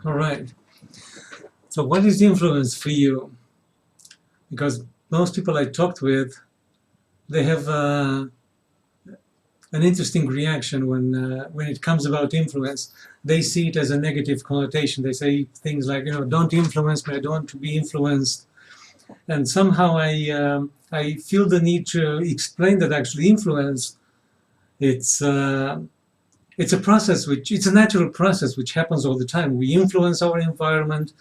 All right. So what is influence for you? Because most people I talked with, they have an interesting reaction when it comes about influence. They see it as a negative connotation. They say things like, don't influence me. I don't want to be influenced. And somehow I feel the need to explain that actually influence it's uh, it's a process it's a natural process which happens all the time. We influence our environment,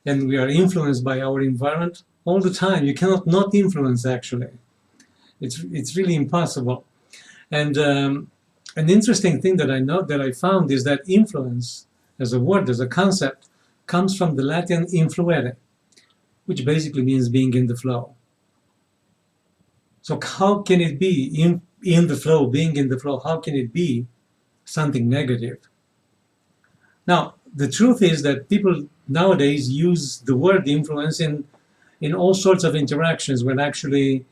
and we are influenced by our environment all the time. You cannot not influence actually. It's really impossible. And an interesting thing that I found is that influence as a word, as a concept, comes from the Latin influere, which basically means being in the flow. So how can it be in the flow, being in the flow? How can it be something negative? Now, the truth is that people nowadays use the word influence in all sorts of interactions when actually,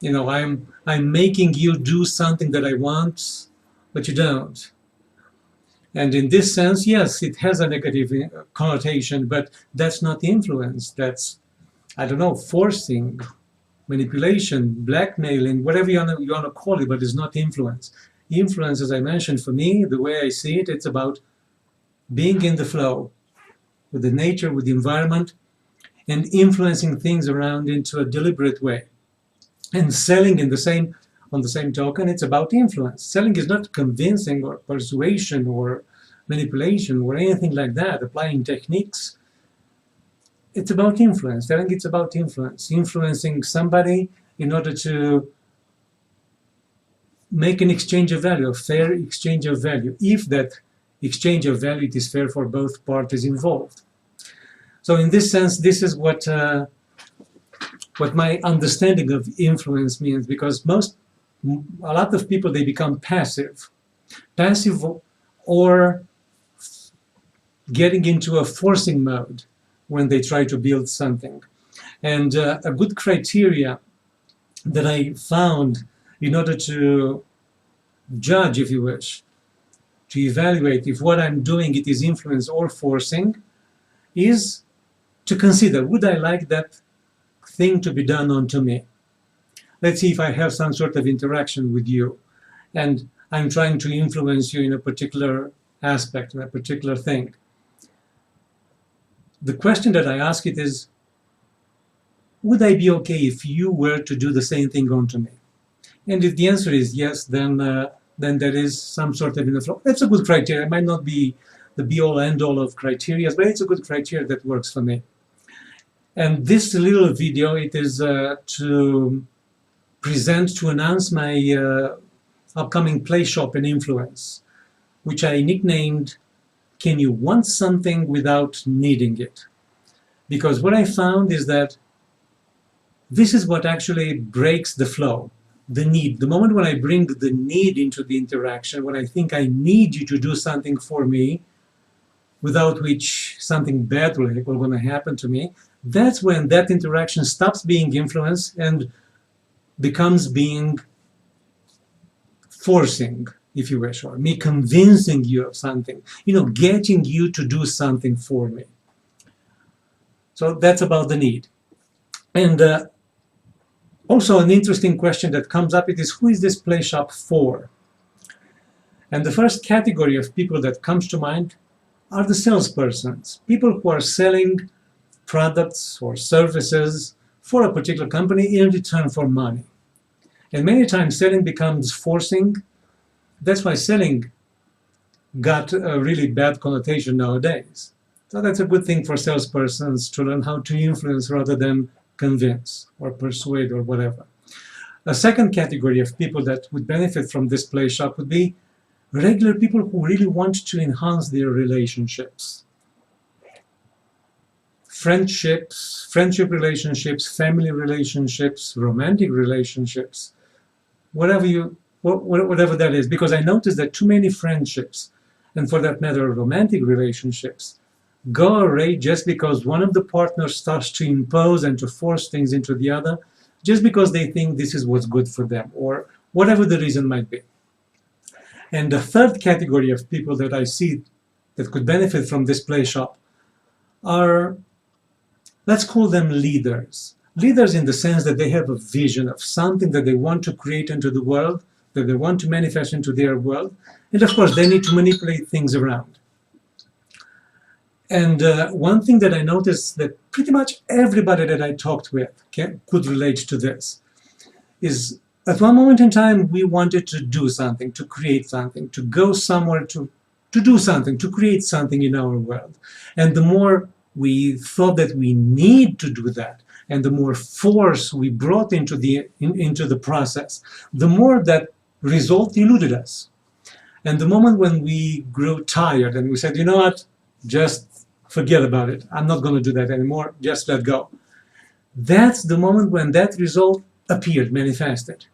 I'm making you do something that I want, but you don't. And in this sense, yes, it has a negative connotation, but that's not influence. That's, I don't know, forcing, manipulation, blackmailing, whatever you want to call it, but it's not influence. Influence, as I mentioned, for me, the way I see it, it's about being in the flow with the nature, with the environment, and influencing things around into a deliberate way. And selling on the same token, it's about influence. Selling is not convincing or persuasion or manipulation or anything like that, applying techniques. It's about influence. Selling, it's about influence. Influencing somebody in order to make an exchange of value, a fair exchange of value, if that exchange of value is fair for both parties involved. So in this sense, this is what my understanding of influence means, because a lot of people, they become passive or getting into a forcing mode when they try to build something. And a good criteria that I found in order to judge, if you wish, to evaluate if what I'm doing it is influence or forcing, is to consider, would I like that thing to be done onto me? Let's see if I have some sort of interaction with you and I'm trying to influence you in a particular aspect, in a particular thing. The question that I ask it is, would I be okay if you were to do the same thing onto me? And if the answer is yes, then there is some sort of inflow. That's a good criteria. It might not be the be-all, end-all of criteria, but it's a good criteria that works for me. And this little video, it is to present, to announce my upcoming play shop in influence, which I nicknamed, Can You Want Something Without Needing It? Because what I found is that this is what actually breaks the flow, the need. The moment when I bring the need into the interaction, when I think I need you to do something for me, without which something bad will going to happen to me, that's when that interaction stops being influence and becomes being forcing, if you wish, or me convincing you of something, getting you to do something for me. So that's about the need. And also an interesting question that comes up, it is, who is this play shop for? And the first category of people that comes to mind are the salespersons, people who are selling products or services for a particular company in return for money. And many times selling becomes forcing. That's why selling got a really bad connotation nowadays. So that's a good thing for salespersons to learn how to influence rather than convince or persuade or whatever. A second category of people that would benefit from this play shop would be regular people who really want to enhance their relationships. Friendship relationships, family relationships, romantic relationships, whatever that is. Because I noticed that too many friendships, and for that matter, romantic relationships, go away just because one of the partners starts to impose and to force things into the other, just because they think this is what's good for them, or whatever the reason might be. And the third category of people that I see that could benefit from this play shop are, let's call them leaders. Leaders in the sense that they have a vision of something that they want to create into the world, that they want to manifest into their world, and of course they need to manipulate things around. And one thing that I noticed that pretty much everybody that I talked with could relate to this is, at one moment in time we wanted to do something, to create something, to go somewhere, to do something, to create something in our world. And the more we thought that we need to do that, and the more force we brought into the process, the more that result eluded us. And the moment when we grew tired and we said, you know what, just forget about it, I'm not going to do that anymore, just let go. That's the moment when that result appeared, manifested.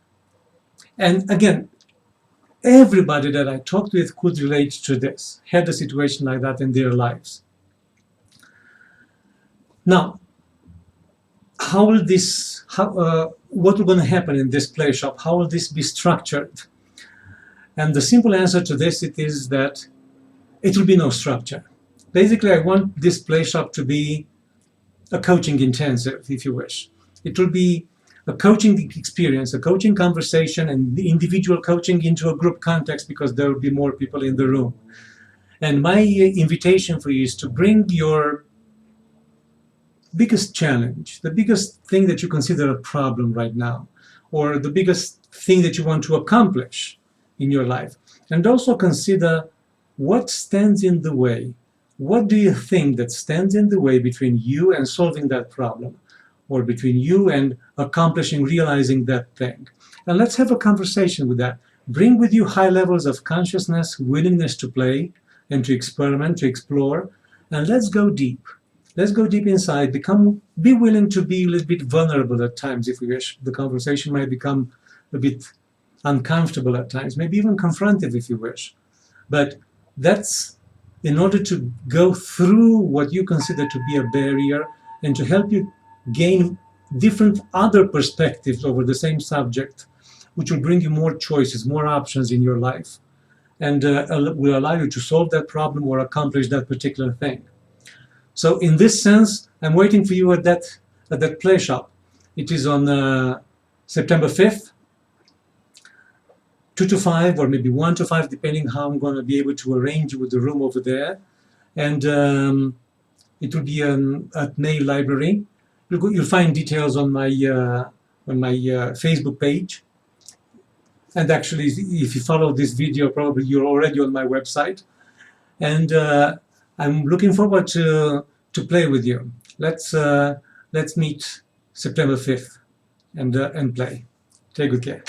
And again, everybody that I talked with could relate to this, had a situation like that in their lives. Now, how will this, what will going to happen in this play shop? How will this be structured? And the simple answer to this is that it will be no structure. Basically, I want this play shop to be a coaching intensive, if you wish. It will be a coaching experience, a coaching conversation, and individual coaching into a group context, because there will be more people in the room. And my invitation for you is to bring your biggest challenge, the biggest thing that you consider a problem right now, or the biggest thing that you want to accomplish in your life. And also consider what stands in the way. What do you think that stands in the way between you and solving that problem, or between you and accomplishing, realizing that thing? And let's have a conversation with that. Bring with you high levels of consciousness, willingness to play and to experiment, to explore, and let's go deep. Let's go deep inside, be willing to be a little bit vulnerable at times if we wish. The conversation might become a bit uncomfortable at times, maybe even confrontive if you wish. But that's in order to go through what you consider to be a barrier and to help you gain different other perspectives over the same subject, which will bring you more choices, more options in your life, and will allow you to solve that problem or accomplish that particular thing. So in this sense, I'm waiting for you at that play shop. It is on September 5th, 2 to 5, or maybe 1 to 5, depending how I'm going to be able to arrange with the room over there. And it will be at May Library. You'll find details on my Facebook page. And actually, if you follow this video, probably you're already on my website. And I'm looking forward to play with you. Let's meet September 5th and play. Take good care.